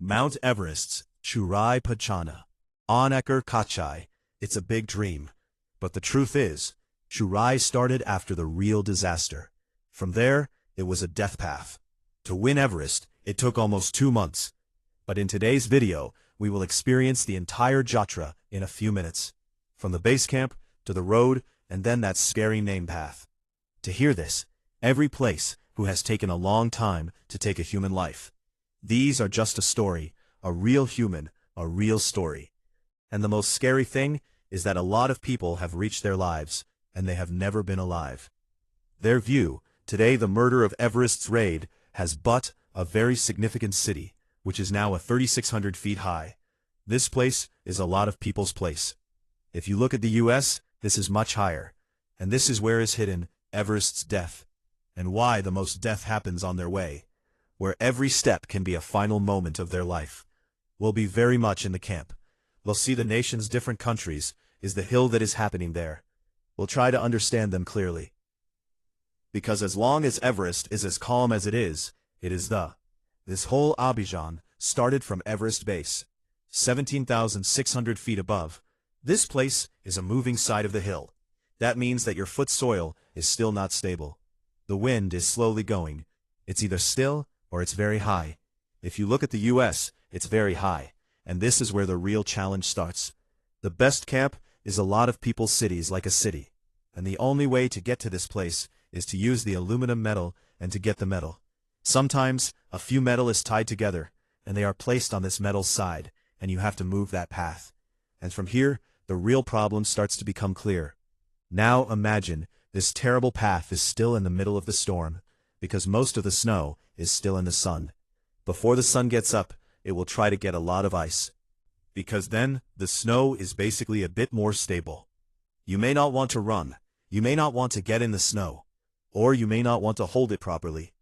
Mount Everest's Churai Pachana. Onekar Kachai. It's a big dream. But the truth is, Churai started after the real disaster. From there, it was a death path. To win Everest, it took almost 2 months. But in today's video, we will experience the entire Jatra in a few minutes. From the base camp, to the road, and then that scary name path. To hear this, every place who has taken a long time to take a human life. These are just a story, a real human, a real story. And the most scary thing is that a lot of people have reached their lives, and they have never been alive. Their view, today the murder of Everest's raid, has but a very significant city, which is now 3,600 feet high. This place is a lot of people's place. If you look at the US, this is much higher. And this is where is hidden Everest's death. And why the most death happens on their way. Where every step can be a final moment of their life. We'll be very much in the camp. We'll see the nation's different countries, is the hill that is happening there. We'll try to understand them clearly. Because as long as Everest is as calm as it is this whole Abidjan started from Everest base, 17,600 feet above. This place is a moving side of the hill. That means that your foot soil is still not stable. The wind is slowly going. It's either still or it's very high. If you look at the US, it's very high. And this is where the real challenge starts. The best camp is a lot of people's cities like a city. And the only way to get to this place is to use the aluminum metal and to get the metal. Sometimes, a few metal is tied together, and they are placed on this metal side, and you have to move that path. And from here, the real problem starts to become clear. Now imagine, this terrible path is still in the middle of the storm, because most of the snow is still in the sun. Before the sun gets up, it will try to get a lot of ice. Because then, the snow is basically a bit more stable. You may not want to run, you may not want to get in the snow, or you may not want to hold it properly.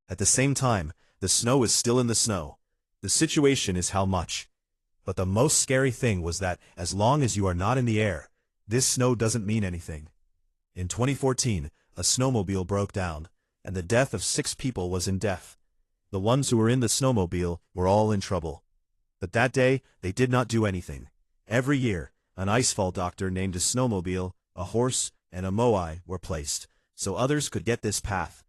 At the same time, the snow is still in the snow. The situation is how much. But the most scary thing was that, as long as you are not in the air, this snow doesn't mean anything. In 2014, a snowmobile broke down, and the death of 6 people was in death. The ones who were in the snowmobile were all in trouble. But that day, they did not do anything. Every year, an icefall doctor named a snowmobile, a horse, and a moai were placed, so others could get this path.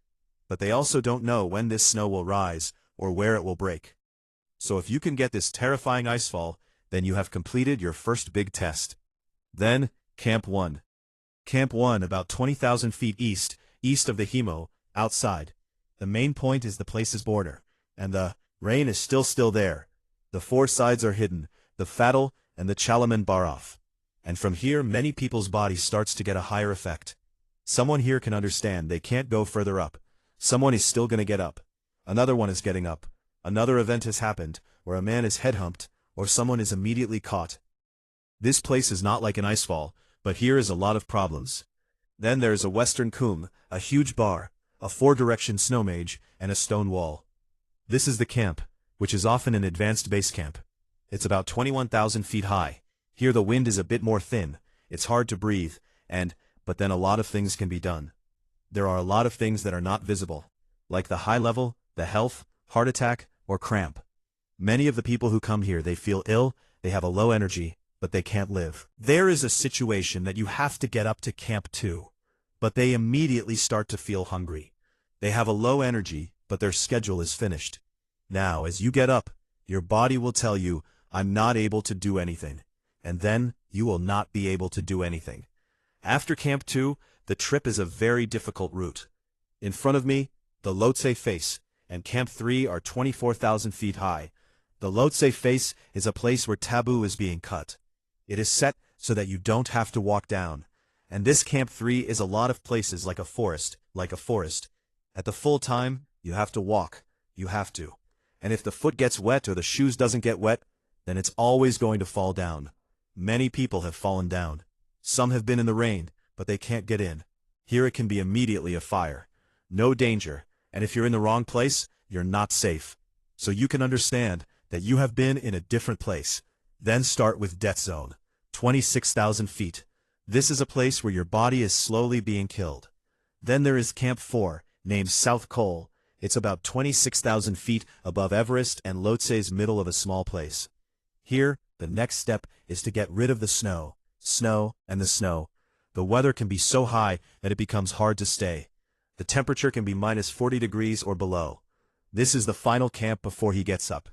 But they also don't know when this snow will rise, or where it will break. So if you can get this terrifying icefall, then you have completed your first big test. Then, Camp 1. Camp 1 about 20,000 feet east of the Hemo, outside. The main point is the place's border, and the rain is still there. The 4 sides are hidden, the Fatal and the Chalaman Baraf. And from here many people's bodies starts to get a higher effect. Someone here can understand they can't go further up. Someone is still gonna get up. Another one is getting up. Another event has happened, where a man is headhumped, or someone is immediately caught. This place is not like an icefall, but here is a lot of problems. Then there is a western kum, a huge bar, a 4-direction snow mage, and a stone wall. This is the camp, which is often an advanced base camp. It's about 21,000 feet high. Here the wind is a bit more thin, it's hard to breathe, but then a lot of things can be done. There are a lot of things that are not visible, like the high level, the health, heart attack, or cramp. Many of the people who come here, they feel ill, they have a low energy, but they can't live. There is a situation that you have to get up to Camp 2, but they immediately start to feel hungry. They have a low energy, but their schedule is finished. Now, as you get up, your body will tell you, I'm not able to do anything. And then, you will not be able to do anything. After Camp 2, the trip is a very difficult route. In front of me, the Lhotse face, and Camp 3 are 24,000 feet high. The Lhotse face is a place where taboo is being cut. It is set so that you don't have to walk down. And this Camp 3 is a lot of places like a forest. At the full time, you have to walk. You have to. And if the foot gets wet or the shoes doesn't get wet, then it's always going to fall down. Many people have fallen down. Some have been in the rain, but they can't get in. Here it can be immediately a fire. No danger, and if you're in the wrong place, you're not safe. So you can understand that you have been in a different place. Then start with Death Zone, 26,000 feet. This is a place where your body is slowly being killed. Then there is Camp 4, named South Col, It's about 26,000 feet above Everest and Lhotse's middle of a small place. Here, the next step is to get rid of the snow. Snow and the snow. The weather can be so high that it becomes hard to stay. The temperature can be minus 40 degrees or below. This is the final camp before he gets up.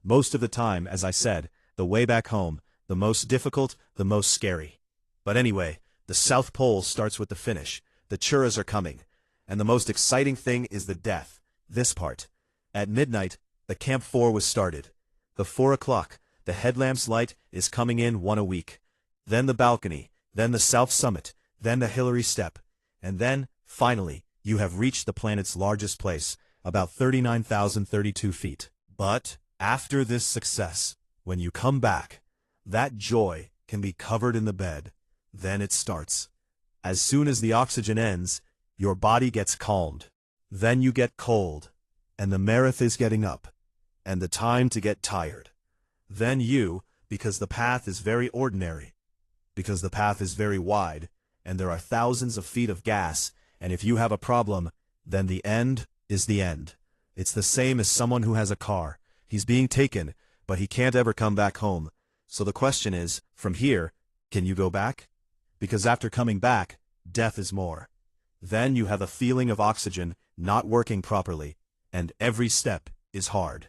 Most of the time, as I said, the way back home, the most difficult, the most scary. But anyway, the South Pole starts with the finish. The Churas are coming. And the most exciting thing is the death. This part. At midnight, the Camp 4 was started. The 4 o'clock, the headlamp's light is coming in one a week. Then the balcony, then the South Summit, then the Hillary Step. And then, finally, you have reached the planet's largest place, about 39,032 feet. But, after this success, when you come back, that joy can be covered in the bed. Then it starts. As soon as the oxygen ends, your body gets calmed. Then you get cold, and the marathon is getting up, and the time to get tired. Then you, because the path is very ordinary, because the path is very wide, and there are thousands of feet of gas, and if you have a problem, then the end is the end. It's the same as someone who has a car. He's being taken, but he can't ever come back home. So the question is, from here, can you go back? Because after coming back, death is more. Then you have a feeling of oxygen not working properly, and every step is hard.